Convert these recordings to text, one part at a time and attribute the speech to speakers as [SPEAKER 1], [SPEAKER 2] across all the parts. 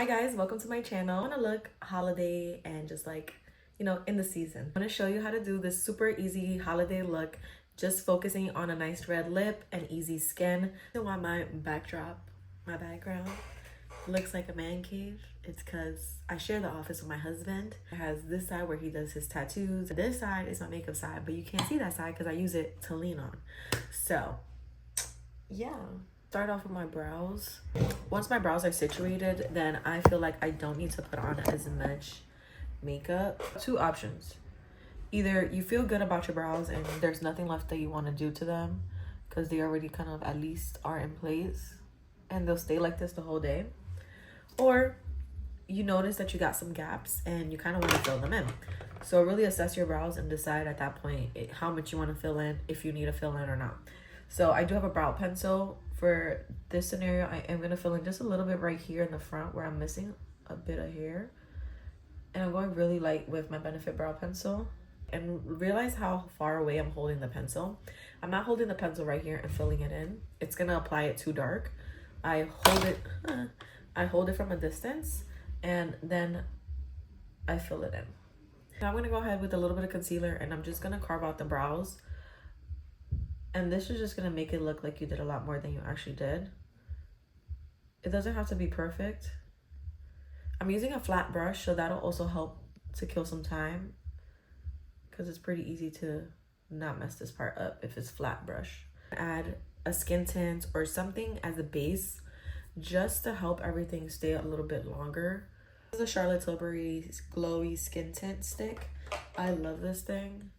[SPEAKER 1] Hi guys, welcome to my channel. I want to look holiday and just like, in the season. I'm going to show you how to do this super easy holiday look, just focusing on a nice red lip and easy skin. So why my background looks like a man cave, it's because I share the office with my husband. It has this side where he does his tattoos. This side is my makeup side, but you can't see that side because I use it to lean on. So yeah, start off with my brows. Once my brows are situated, then I feel like I don't need to put on as much makeup. Two options: either you feel good about your brows and there's nothing left that you want to do to them because they already kind of at least are in place and they'll stay like this the whole day, or you notice that you got some gaps and you kind of want to fill them in. So really assess your brows and decide at that point how much you want to fill in, if you need to fill in or not. So I do have a brow pencil. For this scenario, I am going to fill in just a little bit right here in the front where I'm missing a bit of hair. And I'm going really light with my Benefit brow pencil. And realize how far away I'm holding the pencil. I'm not holding the pencil right here and filling it in. It's going to apply it too dark. I hold it from a distance and then I fill it in. Now I'm going to go ahead with a little bit of concealer and I'm just going to carve out the brows. And this is just going to make it look like you did a lot more than you actually did. It doesn't have to be perfect. I'm using a flat brush, so that'll also help to kill some time, because it's pretty easy to not mess this part up if it's flat brush. Add a skin tint or something as a base just to help everything stay a little bit longer. This is a Charlotte Tilbury Glowy Skin Tint Stick. I love this thing.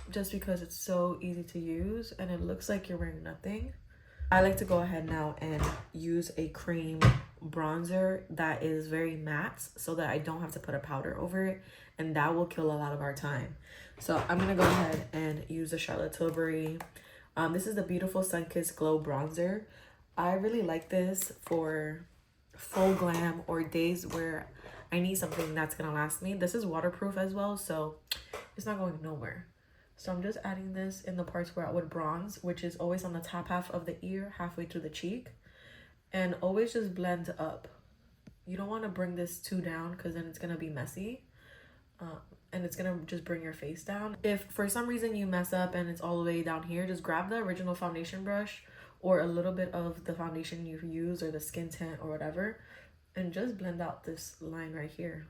[SPEAKER 1] Just because it's so easy to use and it looks like you're wearing nothing. I like to go ahead now and use a cream bronzer that is very matte so that I don't have to put a powder over it, and that will kill a lot of our time. So I'm gonna go ahead and use the Charlotte Tilbury. This is the Beautiful Sunkissed Glow Bronzer. I really like this for full glam or days where I need something that's gonna last me. This is waterproof as well, so it's not going nowhere. So I'm just adding this in the parts where I would bronze, which is always on the top half of the ear, halfway to the cheek. And always just blend up. You don't want to bring this too down because then it's going to be messy. And it's going to just bring your face down. If for some reason you mess up and it's all the way down here, just grab the original foundation brush or a little bit of the foundation you use or the skin tint or whatever. And just blend out this line right here.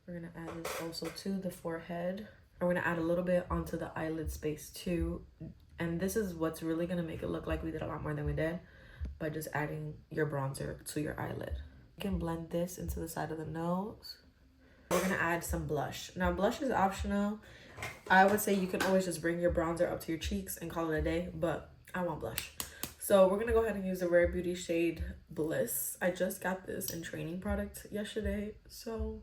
[SPEAKER 1] We're going to add this also to the forehead. We're going to add a little bit onto the eyelid space too. And this is what's really going to make it look like we did a lot more than we did, by just adding your bronzer to your eyelid. You can blend this into the side of the nose. We're going to add some blush. Now, blush is optional. I would say you can always just bring your bronzer up to your cheeks and call it a day, but I want blush. So we're going to go ahead and use the Rare Beauty shade Bliss. I just got this in training product yesterday, so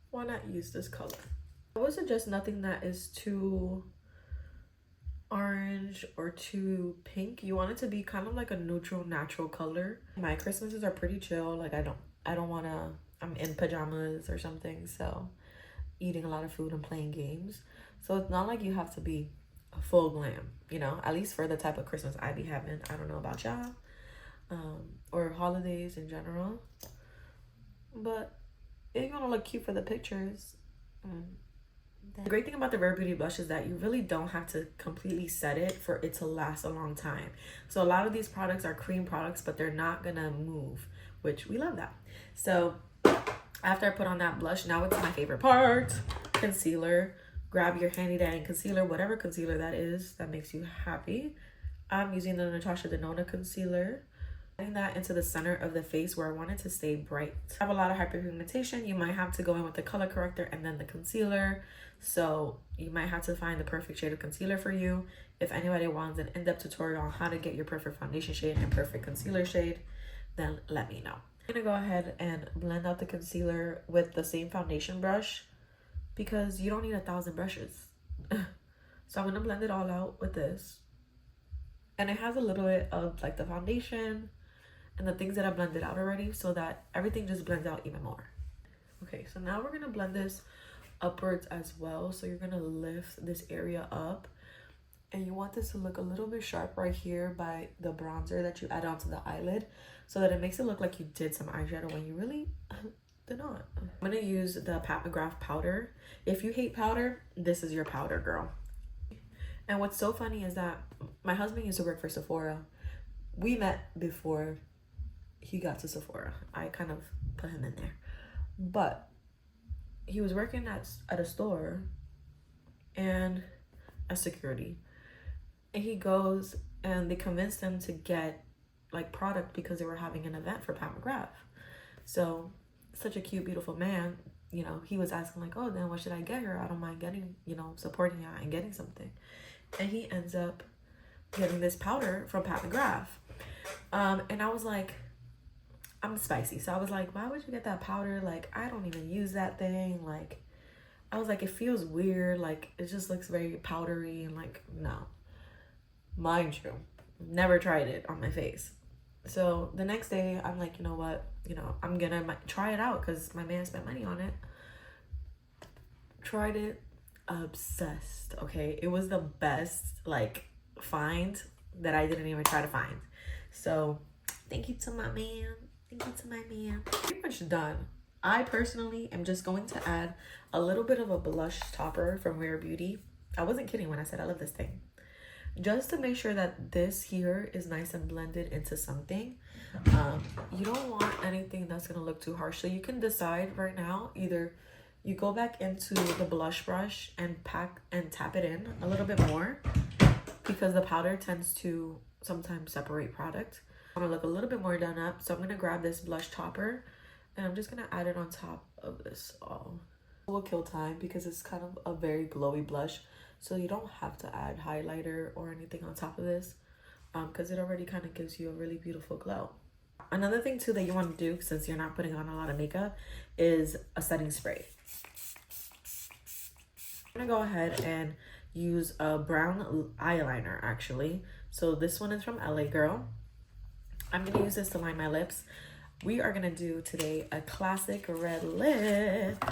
[SPEAKER 1] why not use this color? I would suggest nothing that is too orange or too pink. You want it to be kind of like a neutral, natural color. My Christmases are pretty chill. Like I don't want to, I'm in pajamas or something, so eating a lot of food and playing games. So it's not like you have to be a full glam, at least for the type of Christmas I be having. I don't know about y'all, or holidays in general. But if you want to look cute for the pictures, the great thing about the Rare Beauty blush is that you really don't have to completely set it for it to last a long time. So a lot of these products are cream products, but they're not gonna move, which we love that. So after I put on that blush, now it's my favorite part, concealer. Grab your handy dandy concealer, whatever concealer that is that makes you happy. I'm using the Natasha Denona concealer. Adding that into the center of the face where I want it to stay bright. I have a lot of hyperpigmentation. You might have to go in with the color corrector and then the concealer. So you might have to find the perfect shade of concealer for you. If anybody wants an in-depth tutorial on how to get your perfect foundation shade and perfect concealer shade, then let me know. I'm gonna go ahead and blend out the concealer with the same foundation brush because you don't need 1,000 brushes. So I'm gonna blend it all out with this. And it has a little bit of like the foundation and the things that I blended out already, so that everything just blends out even more. Okay, so now we're gonna blend this upwards as well. So you're gonna lift this area up and you want this to look a little bit sharp right here by the bronzer that you add onto the eyelid. so that it makes it look like you did some eyeshadow when you really did not. I'm gonna use the Pat McGrath powder. If you hate powder, this is your powder, girl. And what's so funny is that my husband used to work for Sephora. We met before he got to Sephora. I kind of put him in there. But he was working at a store and as security. And he goes and they convinced him to get like product because they were having an event for Pat McGrath. So such a cute, beautiful man, you know, he was asking like, oh, then what should I get her? I don't mind getting, you know, supporting her and getting something. And he ends up getting this powder from Pat McGrath. And I was like, I'm spicy. So I was like, why would you get that powder? Like, I don't even use that thing. Like, I was like, it feels weird. Like, it just looks very powdery and like, no. Mind you, never tried it on my face. So the next day, I'm like, you know what? You know, I'm gonna try it out because my man spent money on it. Tried it. Obsessed. Okay, it was the best like find that I didn't even try to find. So thank you to my man. Thank you to my man. Pretty much done. I personally am just going to add a little bit of a blush topper from Rare Beauty. I wasn't kidding when I said I love this thing. Just to make sure that this here is nice and blended into something. You don't want anything that's gonna look too harsh. So you can decide right now, either you go back into the blush brush and pack and tap it in a little bit more because the powder tends to sometimes separate product. I want to look a little bit more done up, so I'm gonna grab this blush topper and I'm just gonna add it on top of this all. It will kill time because it's kind of a very glowy blush, so you don't have to add highlighter or anything on top of this because it already kind of gives you a really beautiful glow. Another thing too that you want to do, since you're not putting on a lot of makeup, is a setting spray. I'm gonna go ahead and use a brown eyeliner actually. So this one is from LA Girl. I'm gonna use this to line my lips. We are gonna do today a classic red lip.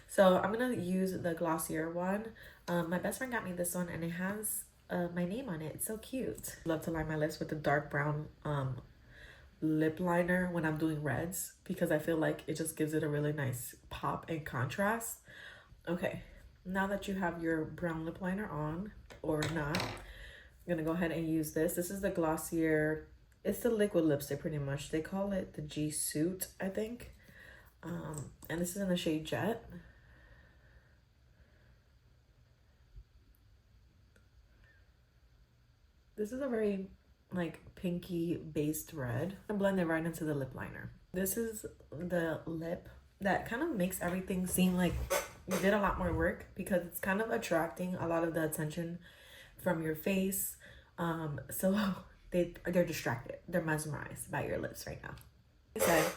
[SPEAKER 1] So I'm gonna use the glossier one. My best friend got me this one and it has my name on it. It's so cute. Love to line my lips with the dark brown lip liner when I'm doing reds because I feel like it just gives it a really nice pop and contrast. Okay, now that you have your brown lip liner on or not, I'm gonna go ahead and use this. This is the Glossier, it's the liquid lipstick pretty much. They call it the G Suit, I think. And this is in the shade Jet. This is a very like pinky based red. And blend it right into the lip liner. This is the lip that kind of makes everything seem like you did a lot more work because it's kind of attracting a lot of the attention from your face. So they're distracted. They're mesmerized by your lips right now. Like I said,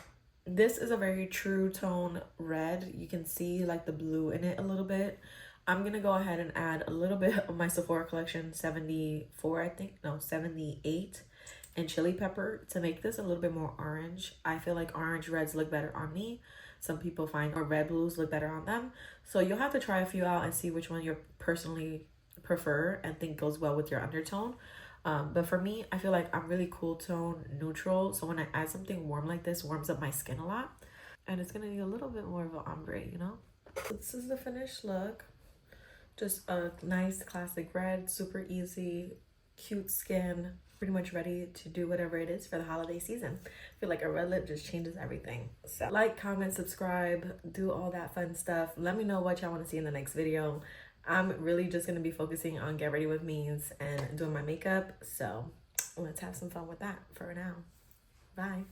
[SPEAKER 1] this is a very true tone red. You can see like the blue in it a little bit. I'm gonna go ahead and add a little bit of my Sephora collection 74, I think, no, 78, and chili pepper to make this a little bit more orange. I feel like orange reds look better on me. Some people find or red blues look better on them. So you'll have to try a few out and see which one you personally prefer and think goes well with your undertone. But for me, I feel like I'm really cool tone neutral. So when I add something warm like this, warms up my skin a lot. And it's gonna need a little bit more of an ombre, you know? So this is the finished look. Just a nice classic red, super easy, cute skin, pretty much ready to do whatever it is for the holiday season. I feel like a red lip just changes everything. So like, comment, subscribe, do all that fun stuff. Let me know what y'all want to see in the next video. I'm really just going to be focusing on get ready with me's and doing my makeup. So let's have some fun with that for now. Bye.